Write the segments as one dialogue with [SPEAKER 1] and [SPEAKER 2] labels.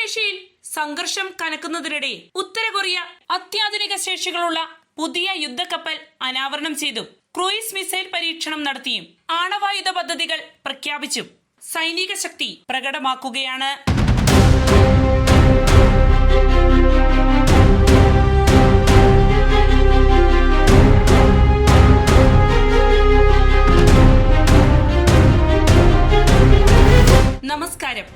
[SPEAKER 1] പശ്ചിമേഷ്യയിൽ സംഘർഷം കനക്കുന്നതിനിടെ ഉത്തര കൊറിയ അത്യാധുനിക ശേഷികളുള്ള പുതിയ യുദ്ധക്കപ്പൽ അനാവരണം ചെയ്തും ക്രൂയിസ് മിസൈൽ പരീക്ഷണം നടത്തിയും ആണവായുധ പദ്ധതികൾ പ്രഖ്യാപിച്ചും സൈനിക ശക്തി പ്രകടമാക്കുകയാണ്. നമസ്കാരം,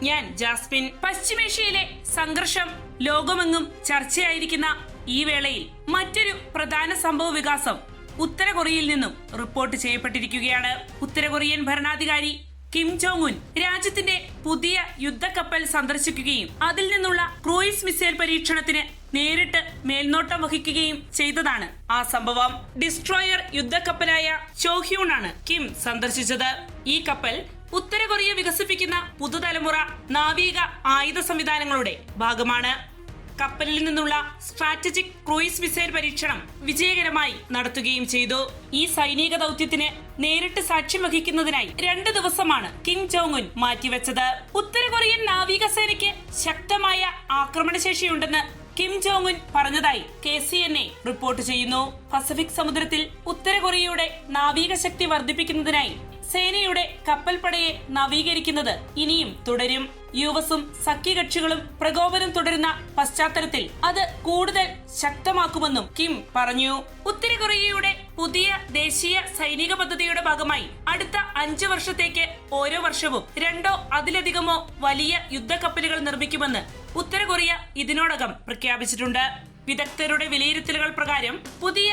[SPEAKER 1] ഞാൻ ജാസ്മിൻ. പശ്ചിമേഷ്യയിലെ സംഘർഷം ലോകമെങ്ങും ചർച്ചയായിരിക്കുന്ന ഈ വേളയിൽ മറ്റൊരു പ്രധാന സംഭവ വികാസം ഉത്തര കൊറിയയിൽ നിന്നും റിപ്പോർട്ട് ചെയ്യപ്പെട്ടിരിക്കുകയാണ്. ഉത്തര കൊറിയൻ ഭരണാധികാരി കിം ജോങ് ഉൻ രാജ്യത്തിന്റെ പുതിയ യുദ്ധക്കപ്പൽ സന്ദർശിക്കുകയും അതിൽ നിന്നുള്ള ക്രൂയിസ് മിസൈൽ പരീക്ഷണത്തിന് നേരിട്ട് മേൽനോട്ടം വഹിക്കുകയും ചെയ്തതാണ് ആ സംഭവം. ഡിസ്ട്രോയർ യുദ്ധക്കപ്പലായ ചോഹ്യൂൺ ആണ് കിം സന്ദർശിച്ചത്. ഈ കപ്പൽ ഉത്തര കൊറിയ വികസിപ്പിക്കുന്ന പുതുതലമുറ നാവിക ആയുധ സംവിധാനങ്ങളുടെ ഭാഗമാണ്. കപ്പലിൽ നിന്നുള്ള സ്ട്രാറ്റജിക് ക്രൂയിസ് മിസൈൽ പരീക്ഷണം വിജയകരമായി നടത്തുകയും ചെയ്തു. ഈ സൈനിക ദൗത്യത്തിന് നേരിട്ട് സാക്ഷ്യം വഹിക്കുന്നതിനായി 2 ദിവസമാണ് കിം ജോങ് ഉൻ മാറ്റിവെച്ചത്. ഉത്തര കൊറിയൻ നാവികസേനയ്ക്ക് ശക്തമായ ആക്രമണശേഷിയുണ്ടെന്ന് കിം ജോങ് ഉൻ പറഞ്ഞതായി KCNA റിപ്പോർട്ട് ചെയ്യുന്നു. പസഫിക് സമുദ്രത്തിൽ ഉത്തര കൊറിയയുടെ നാവിക ശക്തി വർദ്ധിപ്പിക്കുന്നതിനായി സേനയുടെ കപ്പൽപ്പടയെ നവീകരിക്കുന്നത് ഇനിയും തുടരും. യുഎസും സഖ്യകക്ഷികളും പ്രകോപനം തുടരുന്ന പശ്ചാത്തലത്തിൽ അത് കൂടുതൽ ശക്തമാക്കുമെന്നും കിം പറഞ്ഞു. ഉത്തര കൊറിയയുടെ പുതിയ ദേശീയ സൈനിക പദ്ധതിയുടെ ഭാഗമായി അടുത്ത 5 വർഷത്തേക്ക് ഓരോ വർഷവും 2ഓ അതിലധികമോ വലിയ യുദ്ധക്കപ്പലുകൾ നിർമ്മിക്കുമെന്ന് ഉത്തര കൊറിയ ഇതിനോടകം പ്രഖ്യാപിച്ചിട്ടുണ്ട്. വിദഗ്ധരുടെ വിലയിരുത്തലുകൾ പ്രകാരം പുതിയ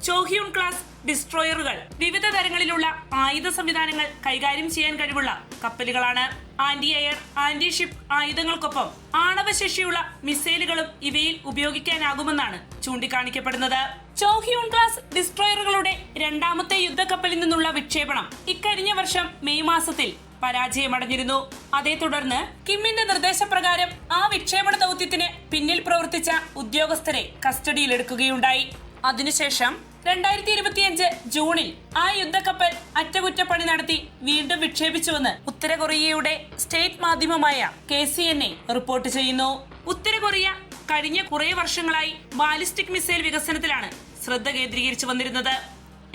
[SPEAKER 1] ചോഹ്യൂൺ ക്ലാസ് ഡിസ്ട്രോയറുകൾ വിവിധ തരങ്ങളിലുള്ള ആയുധ സംവിധാനങ്ങൾ കൈകാര്യം ചെയ്യാൻ കഴിവുള്ള കപ്പലുകളാണ്. ആന്റി എയർ, ആന്റി ഷിപ്പ് ആയുധങ്ങൾക്കൊപ്പം ആണവശേഷിയുള്ള മിസൈലുകളും ഇവയിൽ ഉപയോഗിക്കാനാകുമെന്നാണ് ചൂണ്ടിക്കാണിക്കപ്പെടുന്നത്. ചോഹ്യൂൺ ക്ലാസ് ഡിസ്ട്രോയറുകളുടെ 2ാമത്തെ യുദ്ധക്കപ്പലിൽ നിന്നുള്ള വിക്ഷേപണം ഇക്കഴിഞ്ഞ വർഷം മെയ് മാസത്തിൽ പരാജയമടഞ്ഞിരുന്നു. അതേ തുടർന്ന് കിമ്മിന്റെ നിർദ്ദേശപ്രകാരം ആ വിക്ഷേപണ ദൗത്യത്തിന് പിന്നിൽ പ്രവർത്തിച്ച ഉദ്യോഗസ്ഥരെ കസ്റ്റഡിയിലെടുക്കുകയുണ്ടായി. അതിനുശേഷം 2025 ജൂണിൽ ആ യുദ്ധക്കപ്പൽ അറ്റകുറ്റപ്പണി നടത്തി വീണ്ടും വിക്ഷേപിച്ചുവെന്ന് ഉത്തര കൊറിയയുടെ സ്റ്റേറ്റ് മാധ്യമമായ KCNA റിപ്പോർട്ട് ചെയ്യുന്നു. ഉത്തര കൊറിയ കഴിഞ്ഞ കുറെ വർഷങ്ങളായി ബാലിസ്റ്റിക് മിസൈൽ വികസനത്തിലാണ് ശ്രദ്ധ കേന്ദ്രീകരിച്ചു വന്നിരുന്നത്.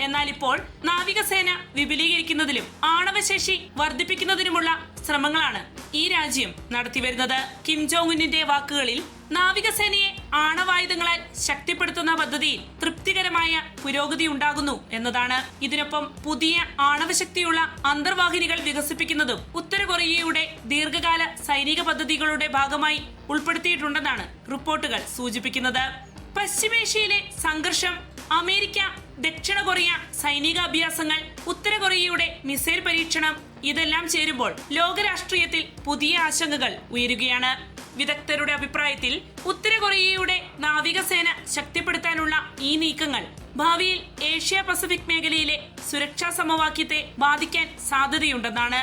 [SPEAKER 1] എന്നാൽ ഇപ്പോൾ നാവികസേന വിപുലീകരിക്കുന്നതിലും ആണവശേഷി വർദ്ധിപ്പിക്കുന്നതിനുമുള്ള ശ്രമങ്ങളാണ് ഈ രാജ്യം നടത്തിവരുന്നത്. കിം ജോങ് ഉന്നിന്റെ വാക്കുകളിൽ നാവികസേനയെ ആണവായുധങ്ങളാൽ ശക്തിപ്പെടുത്തുന്ന പദ്ധതിയിൽ തൃപ്തികരമായ പുരോഗതി ഉണ്ടാകുന്നു എന്നതാണ്. ഇതിനൊപ്പം പുതിയ ആണവശക്തിയുള്ള അന്തർവാഹിനികൾ വികസിപ്പിക്കുന്നതും ഉത്തര കൊറിയയുടെ ദീർഘകാല സൈനിക പദ്ധതികളുടെ ഭാഗമായി ഉൾപ്പെടുത്തിയിട്ടുണ്ടെന്നാണ് റിപ്പോർട്ടുകൾ സൂചിപ്പിക്കുന്നത്. പശ്ചിമേഷ്യയിലെ സംഘർഷം, അമേരിക്ക ദക്ഷിണ കൊറിയ സൈനിക അഭ്യാസങ്ങൾ, ഉത്തര കൊറിയയുടെ മിസൈൽ പരീക്ഷണം ഇതെല്ലാം ചേരുമ്പോൾ ലോകരാഷ്ട്രീയത്തിൽ പുതിയ ആശങ്കകൾ ഉയരുകയാണ്. വിദഗ്ധരുടെ അഭിപ്രായത്തിൽ ഉത്തര കൊറിയയുടെ നാവികസേന ശക്തിപ്പെടുത്താനുള്ള ഈ നീക്കങ്ങൾ ഭാവിയിൽ ഏഷ്യ പസഫിക് മേഖലയിലെ സുരക്ഷാ സമവാക്യത്തെ ബാധിക്കാൻ സാധ്യതയുണ്ടെന്നാണ്.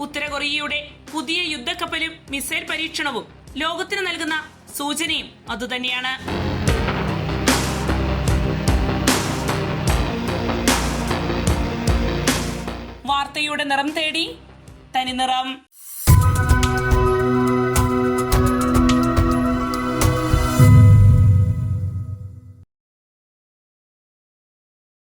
[SPEAKER 1] ഉത്തര കൊറിയയുടെ പുതിയ യുദ്ധക്കപ്പലും മിസൈൽ പരീക്ഷണവും ലോകത്തിന് നൽകുന്ന സൂചനയും അതുതന്നെയാണ്. വാർത്തയുടെ നിറം തേടി തനിനിറം.